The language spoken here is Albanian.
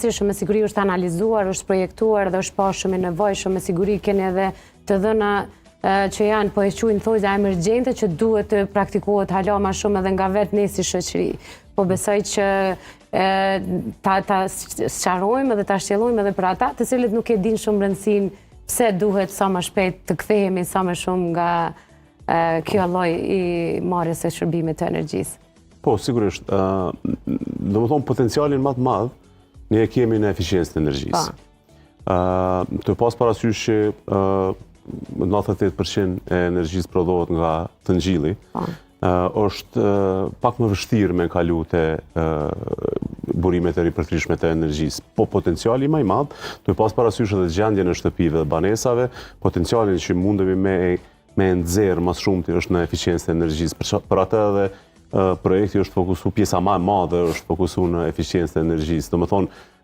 rëndësishëm, me siguri është analizuar, është projektuar dhe është pashëm e nevojshëm, me siguri keni edhe të dhëna që janë, po e quajnë thojza emergjente, që duhet të praktikohet hala ma shumë edhe nga vetë ne si shoqëri. Po besoj që ta sqarojmë dhe ta shtjellojmë edhe për ata, të cilët nuk e din shumë rëndësinë pse duhet sa më shpejt të kthehemi sa më shumë nga kjo lloj i marrjes së shërbimit të energjisë. Po, sigurisht. Domethënë potencialin më të madh ne e kemi në eficiencën e energjisë. Të pas parasysh që 98% e energjisë prodhohet nga të ngjilli, është pak më vështirë me kalu te burimet e ripërfrishme të energjisë. Po potenciali më i madh, të pas parasysh edhe gjendjen e shtëpive dhe banesave, potencialin që mundemi me nxjerr më shumë është në eficiencën e energjisë. Për atë edhe projekti është fokusu, pjesa më e madhe është fokusu në eficiencën e energjisë. Domethënë,